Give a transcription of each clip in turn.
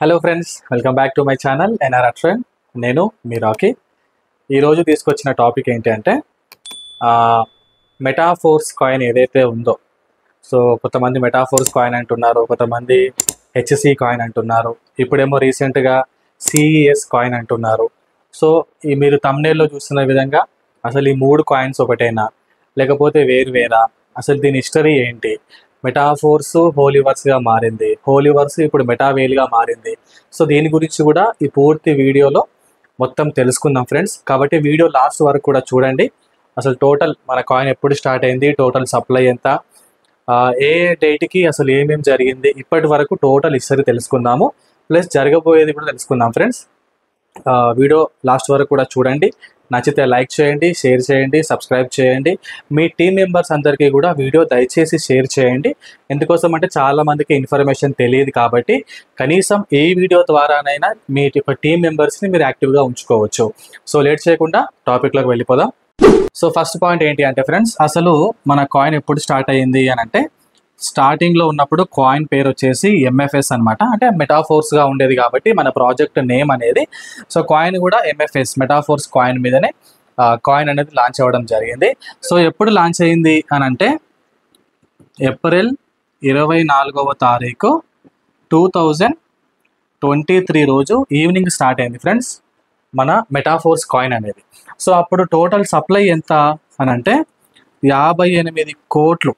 Hello friends, welcome back to my channel NR trend. నేను మీ Rocky. ఈరోజు తీసుకొచ్చిన టాపిక్ ఏంటి అంటే మెటాఫోర్స్ కాయిన్ ఏదైతే ఉందో, సో కొంతమంది మెటాఫోర్స్ కాయిన్ అంటున్నారు, కొంతమంది హెచ్సి కాయిన్ అంటున్నారు, ఇప్పుడేమో రీసెంట్గా సిఈఎస్ కాయిన్ అంటున్నారు. సో ఈ మీరు thumbnail లో చూస్తున్న విధంగా అసలు ఈ మూడు కాయిన్స్ ఒకటేనా లేకపోతే వేరు వేరా, అసలు దీని హిస్టరీ ఏంటి, మెటాఫోర్స్ హోలీవర్స్గా మారింది, హోలీవర్స్ ఇప్పుడు మెటావేల్గా మారింది. సో దీని గురించి కూడా ఈ పూర్తి వీడియోలో మొత్తం తెలుసుకుందాం ఫ్రెండ్స్. కాబట్టి వీడియో లాస్ట్ వరకు కూడా చూడండి. అసలు టోటల్ మన కాయిన్ ఎప్పుడు స్టార్ట్ అయింది, టోటల్ సప్లై ఎంత, ఏ డేట్కి అసలు ఏమేమి జరిగింది, ఇప్పటి వరకు టోటల్ హిస్టరీ తెలుసుకుందాము. ప్లస్ జరగబోయేది కూడా తెలుసుకుందాం ఫ్రెండ్స్. వీడియో లాస్ట్ వరకు కూడా చూడండి. నచ్చితే లైక్ చేయండి, షేర్ చేయండి, సబ్స్క్రైబ్ చేయండి. మీ టీం మెంబర్స్ అందరికీ కూడా వీడియో దయచేసి షేర్ చేయండి. ఎందుకోసం అంటే చాలామందికి ఇన్ఫర్మేషన్ తెలియదు, కాబట్టి కనీసం ఈ వీడియో ద్వారానైనా మీ టీం మెంబర్స్ని మీరు యాక్టివ్గా ఉంచుకోవచ్చు. సో లేట్ చేయకుండా టాపిక్లోకి వెళ్ళిపోదాం. సో ఫస్ట్ పాయింట్ ఏంటి అంటే ఫ్రెండ్స్, అసలు మన కాయిన్ ఎప్పుడు స్టార్ట్ అయ్యింది అని అంటే, స్టార్టింగ్లో ఉన్నప్పుడు కాయిన్ పేరు వచ్చేసి ఎంఎఫ్ఎస్ అనమాట. అంటే మెటాఫోర్స్గా ఉండేది కాబట్టి మన ప్రాజెక్ట్ నేమ్ అనేది. సో కాయిన్ కూడా ఎంఎఫ్ఎస్ మెటాఫోర్స్ కాయిన్ మీదనే కాయిన్ అనేది లాంచ్ అవ్వడం జరిగింది. సో ఎప్పుడు లాంచ్ అయింది అని అంటే ఏప్రిల్ 24వ తారీఖు 2023 రోజు ఈవినింగ్ స్టార్ట్ అయింది ఫ్రెండ్స్ మన మెటాఫోర్స్ కాయిన్ అనేది. సో అప్పుడు టోటల్ సప్లై ఎంత అని అంటే 58 కోట్లు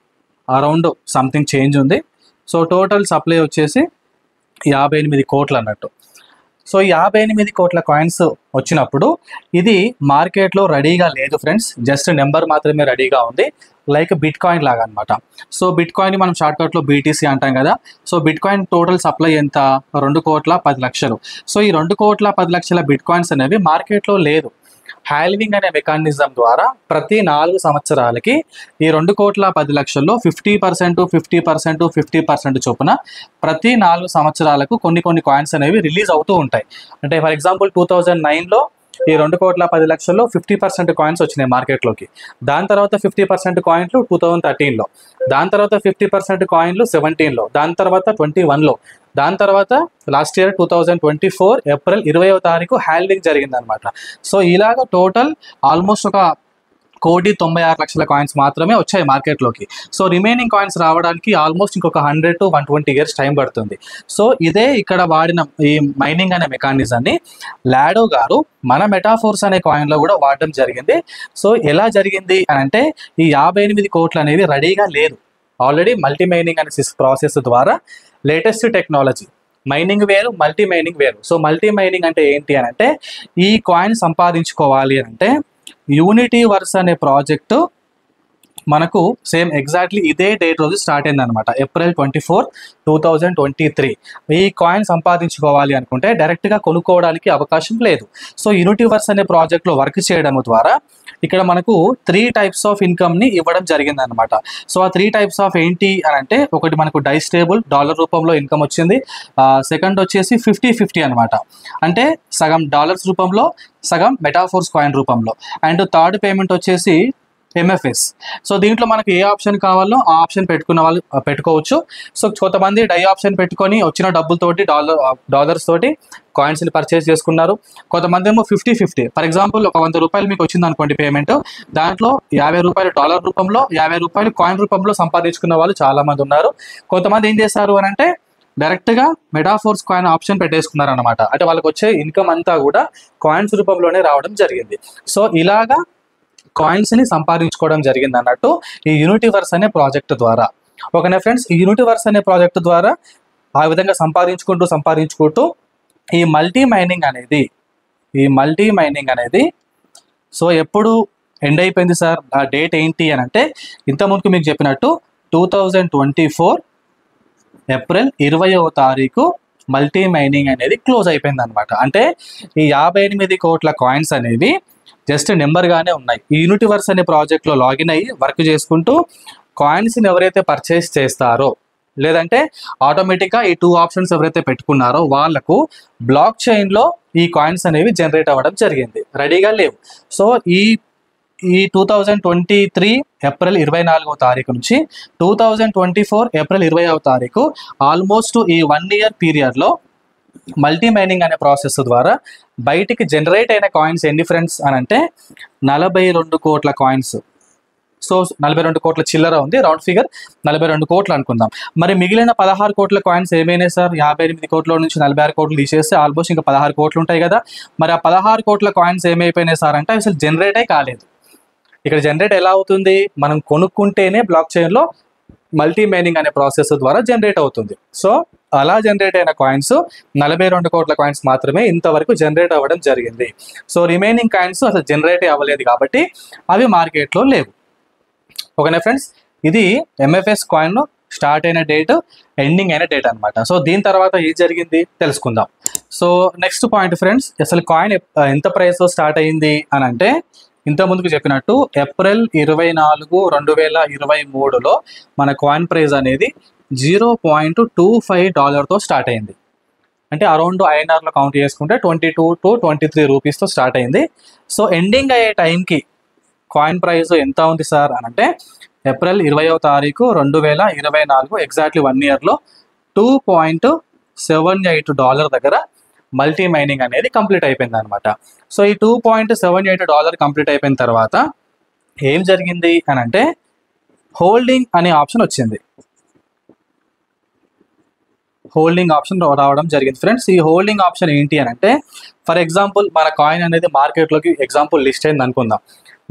అరౌండ్ సంథింగ్ చేంజ్ ఉంది. సో టోటల్ సప్లై వచ్చేసి 58 కోట్లు అన్నట్టు. సో 58 కోట్ల కాయిన్స్ వచ్చినప్పుడు ఇది మార్కెట్లో రెడీగా లేదు ఫ్రెండ్స్, జస్ట్ నెంబర్ మాత్రమే రెడీగా ఉంది, లైక్ బిట్ కాయిన్ లాగా అనమాట. సో బిట్ కాయిన్ మనం షార్ట్కట్లో బీటీసీ అంటాం కదా. So bit coin total supply ఎంత, 2,10,00,000. సో ఈ 2,10,00,000 బిట్ కాయిన్స్ అనేవి మార్కెట్లో లేదు. హాల్వింగ్ అనే మెకానిజం ద్వారా ప్రతి 4 సంవత్సరాలకి ఈ 2,10,00,000లో 50%, 50%, 50% చొప్పున ప్రతి 4 సంవత్సరాలకు కొన్ని కాయిన్స్ అనేవి రిలీజ్ అవుతూ ఉంటాయి. అంటే ఫర్ ఎగ్జాంపుల్ 2009లో ఈ 2,10,00,000లో 50% కాయిన్స్ వచ్చినాయి మార్కెట్లోకి. దాని తర్వాత 50% కాయిన్లు 2013లో, దాని తర్వాత 50% కాయిన్లు 17లో, దాని తర్వాత 21లో, దాని తర్వాత లాస్ట్ ఇయర్ 2024 ఏప్రిల్ 20వ తారీఖు హాల్వింగ్ జరిగిందనమాట. సో ఇలాగ టోటల్ ఆల్మోస్ట్ 1,96,00,000 కాయిన్స్ మాత్రమే వచ్చాయి మార్కెట్లోకి. సో రిమైనింగ్ కాయిన్స్ రావడానికి ఆల్మోస్ట్ ఇంకొక 100 to 120 ఇయర్స్ టైం పడుతుంది. సో ఇదే ఇక్కడ వాడిన ఈ మైనింగ్ అనే మెకానిజాన్ని లాడో గారు మన మెటాఫోర్స్ అనే కాయిన్లో కూడా వాడడం జరిగింది. సో ఎలా జరిగింది అని అంటే, ఈ 58 కోట్లు అనేవి రెడీగా లేదు. ఆల్రెడీ మల్టీ మైనింగ్ అనే ప్రాసెస్ ద్వారా లేటెస్ట్ టెక్నాలజీ, మైనింగ్ వేరు, మల్టీ మైనింగ్ వేరు. సో మల్టీ మైనింగ్ అంటే ఏంటి అని అంటే, ఈ కాయిన్ సంపాదించుకోవాలి అంటే యూనిటీ వర్స్ అనే ప్రాజెక్టు మనకు సేమ్ ఎగ్జాక్ట్లీ ఇదే డేట్ రోజు స్టార్ట్ అయింది అనమాట, ఏప్రిల్ 24, 2023. ఈ కాయిన్ సంపాదించుకోవాలి అనుకుంటే డైరెక్ట్గా కొనుక్కోవడానికి అవకాశం లేదు. సో యూనిటీవర్స్ అనే ప్రాజెక్ట్లో వర్క్ చేయడం ద్వారా ఇక్కడ మనకు 3 types ఆఫ్ ఇన్కమ్ని ఇవ్వడం జరిగింది అనమాట. సో ఆ 3 types ఆఫ్ ఏంటి అని అంటే, ఒకటి మనకు డైస్టేబుల్ డాలర్ రూపంలో ఇన్కమ్ వచ్చింది, సెకండ్ వచ్చేసి 50-50 అనమాట, అంటే సగం డాలర్స్ రూపంలో, సగం మెటాఫోర్స్ కాయిన్ రూపంలో, అండ్ థర్డ్ పేమెంట్ వచ్చేసి ఎంఎఫ్ఎస్. సో దీంట్లో మనకి ఏ ఆప్షన్ కావాలో ఆ ఆప్షన్ పెట్టుకున్న వాళ్ళు పెట్టుకోవచ్చు. సో కొంతమంది డై ఆప్షన్ పెట్టుకొని వచ్చిన డబ్బులతోటి డాలర్స్ తోటి కాయిన్స్ని పర్చేస్ చేసుకున్నారు. కొంతమంది ఏమో 50-50. ఫర్ ఎగ్జాంపుల్ ఒక 100 రూపాయలు మీకు వచ్చింది అనుకోండి పేమెంట్, దాంట్లో 50 రూపాయలు డాలర్ రూపంలో, 50 రూపాయలు కాయిన్ రూపంలో సంపాదించుకున్న వాళ్ళు చాలామంది ఉన్నారు. కొంతమంది ఏం చేస్తారు అని అంటే డైరెక్ట్గా మెటాఫోర్స్ కాయిన్ ఆప్షన్ పెట్టేసుకున్నారు అనమాట. అంటే వాళ్ళకి వచ్చే ఇన్కమ్ అంతా కూడా కాయిన్స్ రూపంలోనే రావడం జరిగింది. సో ఇలాగా కాయిన్స్ని సంపాదించుకోవడం జరిగింది అన్నట్టు ఈ యూనిటీవర్స్ అనే ప్రాజెక్ట్ ద్వారా. ఓకేనా ఫ్రెండ్స్, ఈ యూనిటీవర్స్ అనే ప్రాజెక్ట్ ద్వారా ఆ విధంగా సంపాదించుకుంటూ ఈ మల్టీ మైనింగ్ అనేది సో ఎప్పుడు ఎండ్ అయిపోయింది సార్, ఆ డేట్ ఏంటి అని అంటే, ఇంతకుముందు మీకు చెప్పినట్టు 2024 ఏప్రిల్ 20వ తారీఖు మల్టీ మైనింగ్ అనేది క్లోజ్ అయిపోయింది అనమాట. అంటే ఈ 58 కోట్ల కాయిన్స్ అనేవి జస్ట్ నెంబర్గానే ఉన్నాయి. ఈ యూనిటీవర్స్ అనే ప్రాజెక్ట్లో లాగిన్ అయ్యి వర్క్ చేసుకుంటూ కాయిన్స్ని ఎవరైతే పర్చేస్ చేస్తారో, లేదంటే ఆటోమేటిక్గా ఈ 2 ఆప్షన్స్ ఎవరైతే పెట్టుకున్నారో వాళ్ళకు బ్లాక్ చైన్లో ఈ కాయిన్స్ అనేవి జనరేట్ అవ్వడం జరిగింది, రెడీగా లేవు. సో ఈ 2023 ఏప్రిల్ 24వ తారీఖు నుంచి 2024 ఏప్రిల్ 20వ తారీఖు ఆల్మోస్ట్ ఈ 1 year పీరియడ్లో మల్టీ మైనింగ్ అనే ప్రాసెస్ ద్వారా బయటికి జనరేట్ అయిన కాయిన్స్ ఎన్ని ఫ్రెండ్స్ అని అంటే 42 కోట్ల కాయిన్స్. సో 42 కోట్ల చిల్లర ఉంది, రౌండ్ ఫిగర్ 42 కోట్లు అనుకుందాం. మరి మిగిలిన 16 కోట్ల కాయిన్స్ ఏమైనాయి సార్? 58 కోట్ల నుంచి 46 కోట్లు తీసేస్తే ఆల్మోస్ట్ ఇంకా 16 కోట్లు ఉంటాయి కదా. మరి ఆ 16 కోట్ల కాయిన్స్ ఏమైపోయినాయి సార్ అంటే అసలు జనరేటే కాలేదు. ఇక్కడ జనరేట్ ఎలా అవుతుంది? మనం కొనుక్కుంటేనే బ్లాక్ చైన్లో మల్టీ మైనింగ్ అనే ప్రాసెస్ ద్వారా జనరేట్ అవుతుంది. సో అలా జనరేట్ అయిన కాయిన్స్ 42 కోట్ల కాయిన్స్ మాత్రమే ఇంతవరకు జనరేట్ అవ్వడం జరిగింది. సో రిమైనింగ్ కాయిన్స్ అసలు జనరేట్ అవ్వలేదు కాబట్టి అవి మార్కెట్లో లేవు. ఓకేనా ఫ్రెండ్స్, ఇది ఎంఎఫ్ఎస్ కాయిన్ స్టార్ట్ అయిన డేట్, ఎండింగ్ అయిన డేట్ అనమాట. సో దీని తర్వాత ఏం జరిగింది తెలుసుకుందాం. సో నెక్స్ట్ పాయింట్ ఫ్రెండ్స్, అసలు కాయిన్ ఎంత ప్రైస్తో స్టార్ట్ అయింది అని అంటే ఇంత ముందుకు చెప్పినట్టు ఏప్రిల్ 24, 2023లో మన కాయిన్ ప్రైస్ అనేది $0.25తో స్టార్ట్ అయింది. అంటే అరౌండ్ ఐఎన్ఆర్లో కౌంట్ చేసుకుంటే 22 to 23 రూపీస్తో స్టార్ట్ అయింది. సో ఎండింగ్ అయ్యే టైంకి కాయిన్ ప్రైస్ ఎంత ఉంది సార్ అని అంటే ఏప్రిల్ 20వ తారీఖు 2024 ఎగ్జాక్ట్లీ 1 ఇయర్లో $2.78 దగ్గర మల్టీ మైనింగ్ అనేది కంప్లీట్ అయిపోయింది అనమాట. సో ఈ $2.78 కంప్లీట్ అయిపోయిన తర్వాత ఏం జరిగింది అని అంటే హోల్డింగ్ అనే ఆప్షన్ వచ్చింది. హోల్డింగ్ ఆప్షన్ రావడం జరిగింది ఫ్రెండ్స్. ఈ హోల్డింగ్ ఆప్షన్ ఏంటి అని అంటే ఫర్ ఎగ్జాంపుల్ మన కాయిన్ అనేది మార్కెట్లోకి ఎగ్జాంపుల్ లిస్ట్ అయింది అనుకుందాం.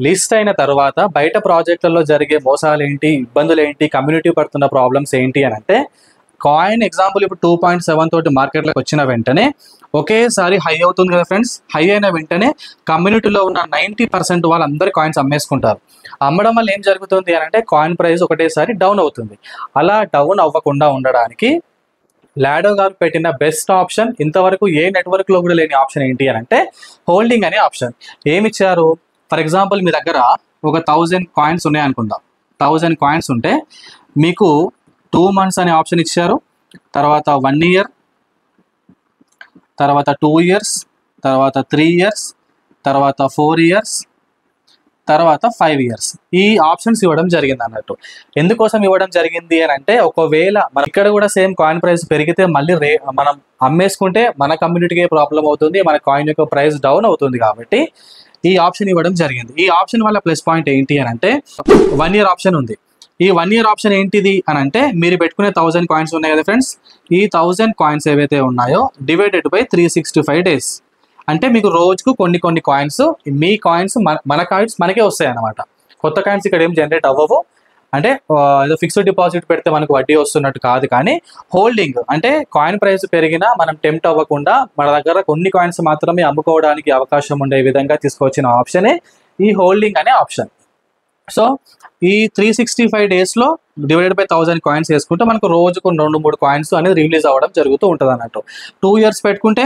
లిస్ట్ అయిన తర్వాత బయట ప్రాజెక్టులలో జరిగే మోసాలు ఏంటి, ఇబ్బందులు ఏంటి, కమ్యూనిటీ పడుతున్న ప్రాబ్లమ్స్ ఏంటి అని అంటే కాయిన్ ఎగ్జాంపుల్ ఇప్పుడు 2.7 తోటి మార్కెట్లోకి వచ్చిన వెంటనే ఒకేసారి హై అవుతుంది కదా ఫ్రెండ్స్. హై అయిన వెంటనే కమ్యూనిటీలో ఉన్న 90% వాళ్ళందరూ కాయిన్స్ అమ్మేసుకుంటారు. అమ్మడం వల్ల ఏం జరుగుతుంది అని అంటే కాయిన్ ప్రైస్ ఒకటేసారి డౌన్ అవుతుంది. అలా డౌన్ అవ్వకుండా ఉండడానికి లాడో గారు పెట్టిన బెస్ట్ ఆప్షన్, ఇంతవరకు ఏ నెట్వర్క్లో కూడా లేని ఆప్షన్ ఏంటి అని అంటే హోల్డింగ్ అనే ఆప్షన్. ఏమిచ్చారు? ఫర్ ఎగ్జాంపుల్ మీ దగ్గర ఒక 1000 కాయిన్స్ ఉన్నాయి అనుకుందాం. 1000 కాయిన్స్ ఉంటే మీకు 2 months అనే ఆప్షన్ ఇచ్చారు, తర్వాత 1 year, తర్వాత 2 years, తర్వాత 3 years, తర్వాత 4 years, తర్వాత 5 years. ఈ ఆప్షన్స్ ఇవ్వడం జరిగింది అన్నట్టు. ఎందుకోసం ఇవ్వడం జరిగింది అని అంటే ఒకవేళ మన ఇక్కడ కూడా సేమ్ కాయిన్ ప్రైస్ పెరిగితే మళ్ళీ మనం అమ్మేసుకుంటే మన కమ్యూనిటీకే ప్రాబ్లం అవుతుంది, మన కాయిన్ యొక్క ప్రైస్ డౌన్ అవుతుంది. కాబట్టి ఈ ఆప్షన్ ఇవ్వడం జరిగింది. ఈ ఆప్షన్ వల్ల ప్లస్ పాయింట్ ఏంటి అని అంటే 1 year ఆప్షన్ ఉంది. ఈ 1 year ఆప్షన్ ఏంటిది అని అంటే మీరు పెట్టుకునే 1000 కాయిన్స్ ఉన్నాయి కదా ఫ్రెండ్స్, ఈ 1000 కాయిన్స్ ఏవైతే ఉన్నాయో డివైడెడ్ బై 365 days. అంటే మీకు రోజుకు కొన్ని కాయిన్స్, మీ కాయిన్స్ మన కాయిన్స్ మనకే వస్తాయి అన్నమాట. కొత్త కాయిన్స్ ఇక్కడ ఏం జనరేట్ అవ్వవు. అంటే ఏదో ఫిక్స్డ్ డిపాజిట్ పెడితే మనకు వడ్డీ వస్తున్నట్టు కాదు, కానీ హోల్డింగ్ అంటే కాయిన్ ప్రైస్ పెరిగినా మనం టెంప్ట్ అవ్వకుండా మన దగ్గర కొన్ని కాయిన్స్ మాత్రమే అమ్ముకోవడానికి అవకాశం ఉండే విధంగా తీసుకొచ్చిన ఆప్షనే ఈ హోల్డింగ్ అనే ఆప్షన్. సో ఈ 365 daysలో డివైడెడ్ బై 1000 కాయిన్స్ వేసుకుంటే మనకు రోజుకు 2-3 కాయిన్స్ అనేది రిలీజ్ అవ్వడం జరుగుతూ ఉంటుంది అన్నట్టు. 2 years పెట్టుకుంటే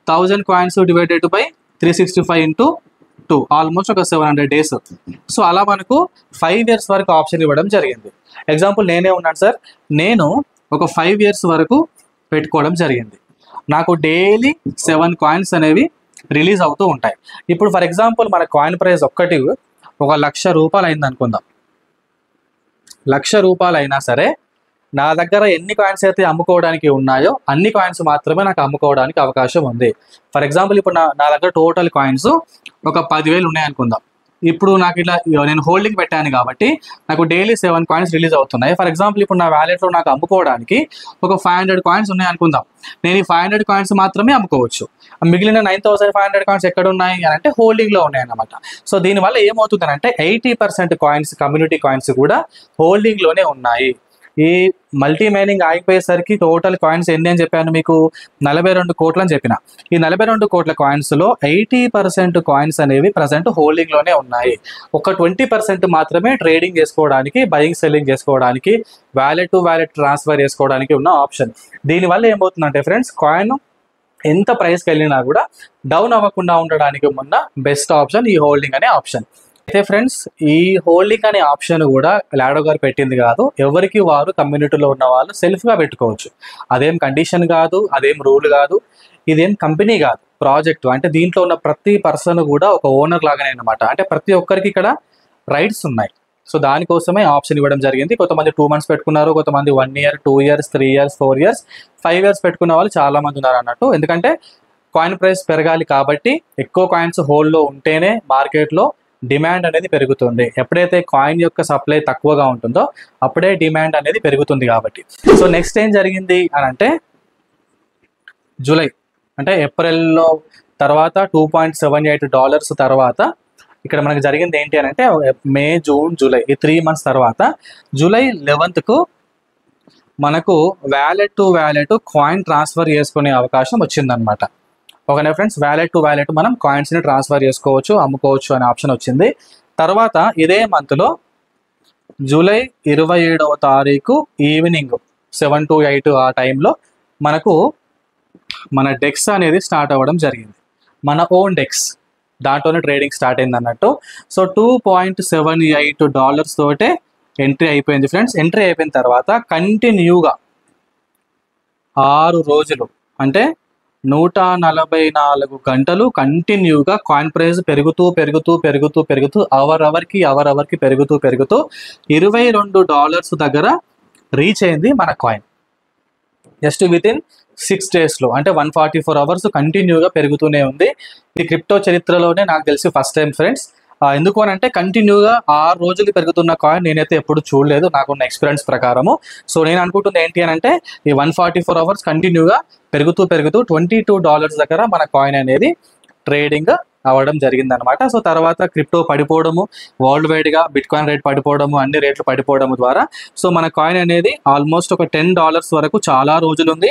1000 coins divided by 365 into 2 almost ఒక 700 days. సో అలా మనకు 5 years వరకు ఆప్షన్ ఇవ్వడం జరిగింది. ఎగ్జాంపుల్ నేనే ఉన్నాను సార్, నేను ఒక 5 years వరకు పెట్టుకోవడం జరిగింది. నాకు డైలీ 7 కాయిన్స్ అనేవి రిలీజ్ అవుతూ ఉంటాయి. ఇప్పుడు ఫర్ ఎగ్జాంపుల్ మన కాయిన్ ప్రైస్ ఒక్కటి ₹1,00,000 అయింది అనుకుందాం. ₹1,00,000 అయినా సరే నా దగ్గర ఎన్ని కాయిన్స్ అయితే అమ్ముకోవడానికి ఉన్నాయో అన్ని కాయిన్స్ మాత్రమే నాకు అమ్ముకోవడానికి అవకాశం ఉంది. ఫర్ ఎగ్జాంపుల్ ఇప్పుడు నా దగ్గర టోటల్ కాయిన్స్ ఒక 10,000 ఉన్నాయి అనుకుందాం. ఇప్పుడు నాకు ఇలా నేను హోల్డింగ్ పెట్టాను కాబట్టి నాకు డైలీ 7 కాయిన్స్ రిలీజ్ అవుతున్నాయి. ఫర్ ఎగ్జాంపుల్ ఇప్పుడు నా వ్యాలెట్లో నాకు అమ్ముకోవడానికి ఒక 500 కాయిన్స్ ఉన్నాయి అనుకుందాం. నేను ఈ 500 కాయిన్స్ మాత్రమే అమ్ముకోవచ్చు. మిగిలిన 9,500 కాయిన్స్ ఎక్కడ ఉన్నాయి అని అంటే హోల్డింగ్లో ఉన్నాయి అన్నమాట. సో దీనివల్ల ఏమవుతుంది అంటే 80% కాయిన్స్, కమ్యూనిటీ కాయిన్స్ కూడా హోల్డింగ్లోనే ఉన్నాయి. ఈ మల్టీ మైనింగ్ ఆగిపోయేసరికి టోటల్ కాయిన్స్ ఎన్ని అని చెప్పాను మీకు? 42 కోట్లు అని చెప్పిన. ఈ 42 కోట్ల కాయిన్స్లో 80% కాయిన్స్ అనేవి ప్రజెంట్ హోల్డింగ్లోనే ఉన్నాయి. ఒక 20% మాత్రమే ట్రేడింగ్ చేసుకోవడానికి, బయింగ్ సెల్లింగ్ చేసుకోవడానికి, వ్యాలెట్ టు వ్యాలెట్ ట్రాన్స్ఫర్ చేసుకోవడానికి ఉన్న ఆప్షన్. దీనివల్ల ఏమవుతుందంటే ఫ్రెండ్స్, కాయిన్ ఎంత ప్రైస్కి వెళ్ళినా కూడా డౌన్ అవ్వకుండా ఉండడానికి ఉన్న బెస్ట్ ఆప్షన్ ఈ హోల్డింగ్ అనే ఆప్షన్. అయితే ఫ్రెండ్స్, ఈ హోల్డింగ్ అనే ఆప్షన్ కూడా లాడో గారు పెట్టింది కాదు, ఎవరికి వారు కమ్యూనిటీలో ఉన్న వాళ్ళు సెల్ఫ్గా పెట్టుకోవచ్చు. అదేం కండిషన్ కాదు, అదేం రూల్ కాదు, ఇదేం కంపెనీ కాదు, ప్రాజెక్టు. అంటే దీంట్లో ఉన్న ప్రతి పర్సన్ కూడా ఒక ఓనర్ లాగానే అనమాట. అంటే ప్రతి ఒక్కరికి ఇక్కడ రైట్స్ ఉన్నాయి. సో దానికోసమే ఆప్షన్ ఇవ్వడం జరిగింది. కొంతమంది 2 months పెట్టుకున్నారు, కొంతమంది 1 year, 2 years, 3 years, 4 years, 5 years పెట్టుకున్న వాళ్ళు చాలా మంది ఉన్నారు అన్నట్టు. ఎందుకంటే కాయిన్ ప్రైస్ పెరగాలి కాబట్టి ఎక్కువ కాయిన్స్ హోల్డ్లో ఉంటేనే మార్కెట్లో డిమాండ్ అనేది పెరుగుతుంది. ఎప్పుడైతే కాయిన్ యొక్క సప్లై తక్కువగా ఉంటుందో అప్పుడే డిమాండ్ అనేది పెరుగుతుంది కాబట్టి. సో నెక్స్ట్ ఏం జరిగింది అని అంటే జూలై అంటే ఏప్రిల్లో తర్వాత $2.78 తర్వాత ఇక్కడ మనకు జరిగింది ఏంటి అని అంటే మే, జూన్, జూలై ఈ 3 months తర్వాత జూలై 11కు మనకు wallet to wallet coin transfer చేసుకునే అవకాశం వచ్చిందనమాట. ఓకేనా ఫ్రెండ్స్, వ్యాలెట్ టు వ్యాలెట్ మనం కాయిన్స్ని ట్రాన్స్ఫర్ చేసుకోవచ్చు, అమ్ముకోవచ్చు అనే ఆప్షన్ వచ్చింది. తర్వాత ఇదే మంత్లో జూలై 27వ తారీఖు ఈవినింగ్ 7 to 8 ఆ టైంలో మనకు మన డెక్స్ అనేది స్టార్ట్ అవ్వడం జరిగింది. మన ఓన్ డెక్స్ దాంట్లోనే ట్రేడింగ్ స్టార్ట్ అయింది అన్నట్టు. సో $2.78 తోటే ఎంట్రీ అయిపోయింది ఫ్రెండ్స్. ఎంట్రీ అయిపోయిన తర్వాత కంటిన్యూగా 6 రోజులు అంటే 144 గంటలు కంటిన్యూగా కాయిన్ ప్రైస్ పెరుగుతూ అవర్కి పెరుగుతూ $22 దగ్గర రీచ్ అయింది మన కాయిన్. జస్ట్ విత్ ఇన్ 6 daysలో అంటే 144 hours కంటిన్యూగా పెరుగుతూనే ఉంది. ఇది క్రిప్టో చరిత్రలోనే నాకు తెలిసి ఫస్ట్ టైం ఫ్రెండ్స్. ఎందుకు అని అంటే కంటిన్యూగా 6 రోజులు పెరుగుతున్న కాయిన్ నేనైతే ఎప్పుడు చూడలేదు నాకున్న ఎక్స్పీరియన్స్ ప్రకారము. సో నేను అనుకుంటుంది ఏంటి అని అంటే ఈ 144 hours కంటిన్యూగా పెరుగుతూ $22 దగ్గర మన కాయిన్ అనేది ట్రేడింగ్ అవ్వడం జరిగిందనమాట. సో తర్వాత క్రిప్టో పడిపోవడము, వరల్డ్ వైడ్గా బిట్ కాయిన్ రేట్ పడిపోవడము, అన్ని రేట్లు పడిపోవడము ద్వారా సో మన కాయిన్ అనేది ఆల్మోస్ట్ ఒక $10 వరకు చాలా రోజులు ఉంది.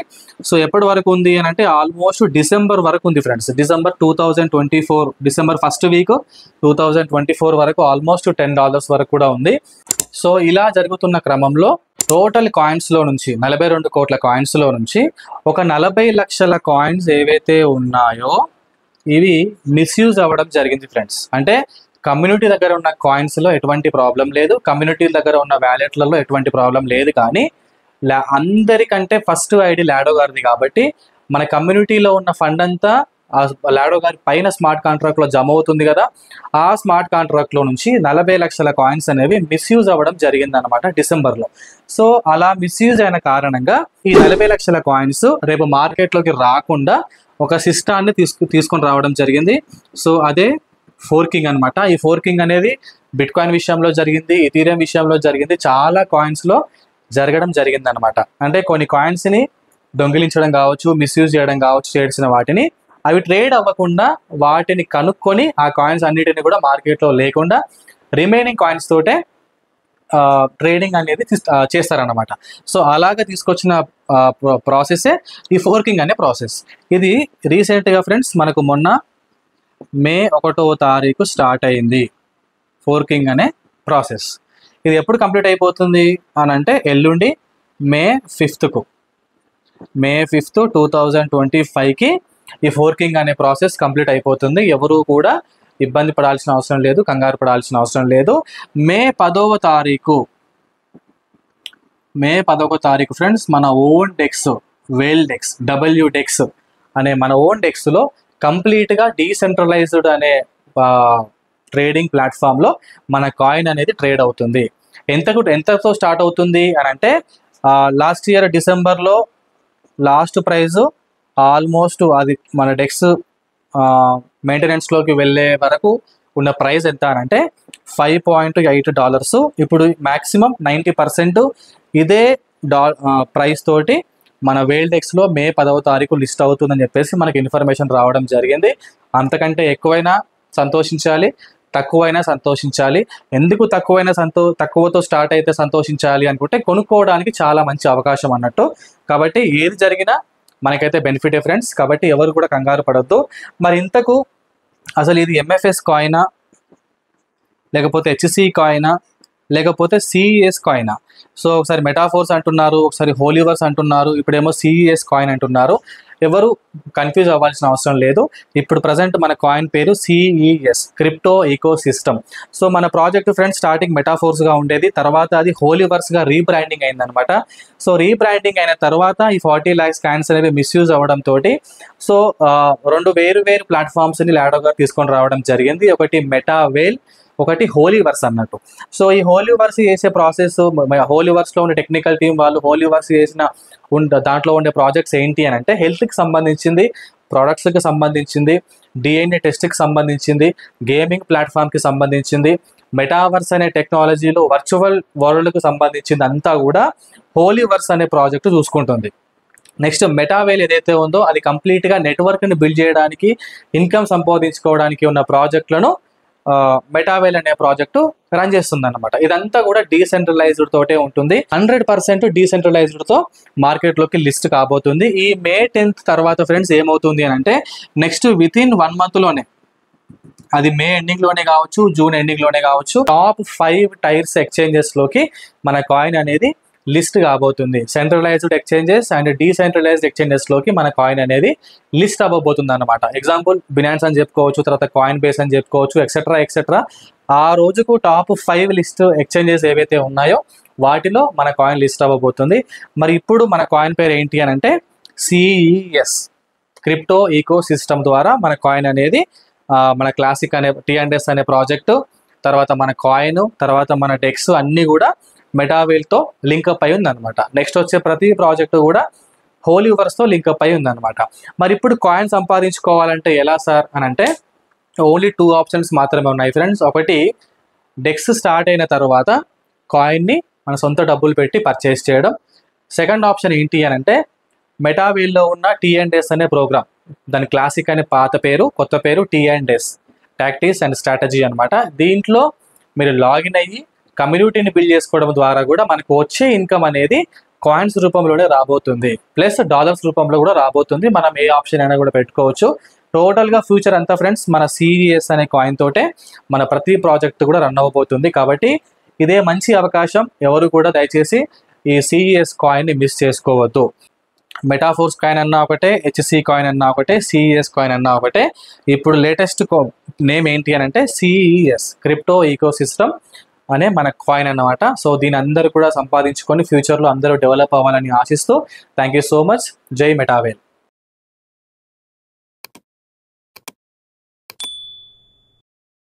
సో ఎప్పటి వరకు ఉంది అని అంటే ఆల్మోస్ట్ డిసెంబర్ వరకు ఉంది friends. December 2024 December 1st week 2024 వరకు ఆల్మోస్ట్ $10 వరకు కూడా ఉంది. సో ఇలా జరుగుతున్న క్రమంలో టోటల్ కాయిన్స్లో నుంచి 42 కోట్ల కాయిన్స్లో నుంచి ఒక 40 లక్షల కాయిన్స్ ఏవైతే ఉన్నాయో ఇవి మిస్యూజ్ అవ్వడం జరిగింది ఫ్రెండ్స్. అంటే కమ్యూనిటీ దగ్గర ఉన్న కాయిన్స్లో ఎటువంటి ప్రాబ్లం లేదు, కమ్యూనిటీ దగ్గర ఉన్న వ్యాలెట్లలో ఎటువంటి ప్రాబ్లం లేదు. కానీ అందరికంటే ఫస్ట్ ఐడి లాడో గారిది కాబట్టి మన కమ్యూనిటీలో ఉన్న ఫండ్ అంతా లాడో గారి పైన స్మార్ట్ కాంట్రాక్ట్లో జమ అవుతుంది కదా. ఆ స్మార్ట్ కాంట్రాక్ట్లో నుంచి 40 లక్షల కాయిన్స్ అనేవి మిస్యూజ్ అవ్వడం జరిగింది అనమాట డిసెంబర్లో. సో అలా మిస్యూజ్ అయిన కారణంగా ఈ 40 లక్షల కాయిన్స్ రేపు మార్కెట్లోకి రాకుండా ఒక సిస్టాన్ని తీసుకొని రావడం జరిగింది. సో అదే ఫోర్కింగ్ అనమాట. ఈ ఫోర్కింగ్ అనేది బిట్ కాయిన్ విషయంలో జరిగింది, ఇథీరియం విషయంలో జరిగింది, చాలా కాయిన్స్లో జరగడం జరిగింది అనమాట. అంటే కొన్ని కాయిన్స్ని దొంగిలించడం కావచ్చు, మిస్యూజ్ చేయడం కావచ్చు, చేసిన వాటిని అవి ట్రేడ్ అవ్వకుండా వాటిని కనుక్కొని ఆ కాయిన్స్ అన్నిటిని కూడా మార్కెట్లో లేకుండా రిమైనింగ్ కాయిన్స్ తోటే ట్రేడింగ్ అనేది చేస్తారన్నమాట. సో అలాగా తీసుకొచ్చిన ప్రాసెసే ఈ ఫోర్కింగ్ అనే ప్రాసెస్. ఇది రీసెంట్గా ఫ్రెండ్స్ మనకు మొన్న మే 1వ తారీఖు స్టార్ట్ అయింది ఫోర్కింగ్ అనే ప్రాసెస్. ఇది ఎప్పుడు కంప్లీట్ అయిపోతుంది అని అంటే ఎల్లుండి మే 5th 2025కి ఈ ఫోర్కింగ్ అనే ప్రాసెస్ కంప్లీట్ అయిపోతుంది. ఎవరు కూడా ఇబ్బంది పడాల్సిన అవసరం లేదు, కంగారు పడాల్సిన అవసరం లేదు. మే 10వ తారీఖు ఫ్రెండ్స్ మన ఓన్ డెక్స్ వేల్ డెక్స్ WDEX అనే మన ఓన్ డెక్స్లో కంప్లీట్గా డీసెంట్రలైజ్డ్ అనే ట్రేడింగ్ ప్లాట్ఫామ్లో మన కాయిన్ అనేది ట్రేడ్ అవుతుంది. ఎంతతో స్టార్ట్ అవుతుంది అని అంటే లాస్ట్ ఇయర్ డిసెంబర్లో లాస్ట్ ప్రైజ్ ఆల్మోస్ట్ అది మన డెక్స్ మెయింటెనెన్స్లోకి వెళ్ళే వరకు ఉన్న ప్రైస్ ఎంత అని అంటే $5.8. ఇప్పుడు మ్యాక్సిమం 90% ఇదే ప్రైస్ తోటి మన వేల్డెక్స్లో మే 10వ తారీఖు లిస్ట్ అవుతుందని చెప్పేసి మనకి ఇన్ఫర్మేషన్ రావడం జరిగింది. అంతకంటే ఎక్కువైనా సంతోషించాలి, తక్కువైనా సంతోషించాలి. ఎందుకు తక్కువతో స్టార్ట్ అయితే సంతోషించాలి అనుకుంటే కొనుక్కోవడానికి చాలా మంచి అవకాశం అన్నట్టు. కాబట్టి ఏది జరిగినా మనకైతే బెనిఫిటే ఫ్రెండ్స్. కాబట్టి ఎవరు కూడా కంగారు పడొద్దు. మరి ఇంతకు అసలు ఇది MFS కాయినా, లేకపోతే HC కాయినా, లేకపోతే CES కాయినా? సో ఒకసారి మెటాఫోర్స్ అంటున్నారు, ఒకసారి హోలీవర్స్ అంటున్నారు, ఇప్పుడేమో CES కాయిన్ అంటున్నారు. ఎవరు కన్ఫ్యూజ్ అవ్వాల్సిన అవసరం లేదు. ఇప్పుడు ప్రజెంట్ మన కాయిన్ పేరు CES, crypto ecosystem. So మన ప్రాజెక్ట్ ఫ్రెండ్స్ స్టార్టింగ్ మెటాఫోర్స్గా ఉండేది, తర్వాత అది హోలీవర్స్గా రీబ్రాండింగ్ అయిందనమాట. సో రీబ్రాండింగ్ అయిన తర్వాత ఈ 40 lakhs కాయిన్స్ అనేవి మిస్యూజ్ అవ్వడంతో సో 2 వేరు ప్లాట్ఫామ్స్ని లాడో గారు తీసుకొని రావడం జరిగింది. ఒకటి మెటావేల్, ఒకటి హోలీవర్స్ అన్నట్టు. సో ఈ హోలీవర్స్ చేసే ప్రాసెస్, హోలీవర్స్లో ఉండే టెక్నికల్ టీం వాళ్ళు హోలీవర్స్ చేసిన దాంట్లో ఉండే ప్రాజెక్ట్స్ ఏంటి అని అంటే హెల్త్కి సంబంధించింది, ప్రొడక్ట్స్కి సంబంధించింది, డిఎన్ఏ టెస్ట్కి సంబంధించింది, గేమింగ్ ప్లాట్ఫామ్కి సంబంధించింది, మెటావర్స్ అనే టెక్నాలజీలో వర్చువల్ వరల్డ్కి సంబంధించింది అంతా కూడా హోలీవర్స్ అనే ప్రాజెక్టు చూసుకుంటుంది. నెక్స్ట్ మెటావేల్ ఏదైతే ఉందో అది కంప్లీట్గా నెట్వర్క్ని బిల్డ్ చేయడానికి, ఇన్కమ్ సంపాదించుకోవడానికి ఉన్న ప్రాజెక్టులను మెటావేల్ అనే ప్రాజెక్టు రన్ చేస్తుంది అనమాట. ఇదంతా కూడా డీసెంట్రలైజ్డ్ తోటే ఉంటుంది. 100% డీసెంట్రలైజ్డ్తో మార్కెట్లోకి లిస్ట్ కాబోతుంది. ఈ May 10th తర్వాత ఫ్రెండ్స్ ఏమవుతుంది అని అంటే నెక్స్ట్ వితిన్ 1 monthలోనే, అది మే ఎండింగ్లోనే కావచ్చు, జూన్ ఎండింగ్లోనే కావచ్చు, టాప్ 5 టైర్స్ ఎక్స్చేంజెస్లోకి మన కాయిన్ అనేది లిస్ట్ కాబోతుంది. సెంట్రలైజ్డ్ ఎక్స్చేంజెస్ అండ్ డీసెంట్రలైజ్డ్ ఎక్స్చేంజెస్లోకి మన కాయిన్ అనేది లిస్ట్ అవ్వబోతుంది అనమాట. ఎగ్జాంపుల్ బినాన్స్ అని చెప్పుకోవచ్చు, తర్వాత కాయిన్ బేస్ అని చెప్పుకోవచ్చు, ఎక్సెట్రా ఎక్సెట్రా. ఆ రోజుకు టాప్ 5 లిస్ట్ ఎక్స్చేంజెస్ ఏవైతే ఉన్నాయో వాటిలో మన కాయిన్ లిస్ట్ అవ్వబోతుంది. మరి ఇప్పుడు మన కాయిన్ పేరు ఏంటి అని అంటే CES, క్రిప్టో ఈకో సిస్టమ్ ద్వారా మన కాయిన్ అనేది మన క్లాసిక్ అనే T&S అనే ప్రాజెక్టు, తర్వాత మన కాయిన్, తర్వాత మన డెక్స్ అన్నీ కూడా మెటావేల్తో లింకప్ అయి ఉందన్నమాట. నెక్స్ట్ వచ్చే ప్రతి ప్రాజెక్టు కూడా హోలీవర్స్తో లింకప్ అయి ఉందన్నమాట. మరి ఇప్పుడు కాయిన్ సంపాదించుకోవాలంటే ఎలా సార్ అని అంటే ఓన్లీ 2 ఆప్షన్స్ మాత్రమే ఉన్నాయి ఫ్రెండ్స్. ఒకటి, డెక్స్ స్టార్ట్ అయిన తర్వాత కాయిన్ని మన సొంత డబ్బులు పెట్టి పర్చేస్ చేయడం. సెకండ్ ఆప్షన్ ఏంటి అని అంటే మెటావేల్లో ఉన్న T&S అనే ప్రోగ్రామ్, దాని క్లాసిక్ అనే పాత పేరు, కొత్త పేరు T&S, టాక్టిక్స్ అండ్ స్ట్రాటజీ అనమాట. దీంట్లో మీరు లాగిన్ అయ్యి కమ్యూనిటీని బిల్డ్ చేసుకోవడం ద్వారా కూడా మనకు వచ్చే ఇన్కమ్ అనేది కాయిన్స్ రూపంలోనే రాబోతుంది, ప్లస్ డాలర్స్ రూపంలో కూడా రాబోతుంది. మనం ఏ ఆప్షన్ అయినా కూడా పెట్టుకోవచ్చు. టోటల్గా ఫ్యూచర్ అంతా ఫ్రెండ్స్ మన CES అనే కాయిన్ తోటే మన ప్రతి ప్రాజెక్ట్ కూడా రన్ అవ్వబోతుంది. కాబట్టి ఇదే మంచి అవకాశం. ఎవరు కూడా దయచేసి ఈ CES కాయిన్ని మిస్ చేసుకోవద్దు. మెటాఫోర్స్ కాయిన్ అన్నా ఒకటే, HC కాయిన్ అన్నా ఒకటే, CES కాయిన్ అన్నా ఒకటే. ఇప్పుడు లేటెస్ట్ నేమ్ ఏంటి అని అంటే CES, క్రిప్టో ఈకో సిస్టమ్ అనే మన కాయిన్ అన్నమాట. సో దీని అందరూ కూడా సంపాదించుకొని ఫ్యూచర్లో అందరూ డెవలప్ అవ్వాలని ఆశిస్తూ థ్యాంక్ యూ సో మచ్. జై మెటావేల్.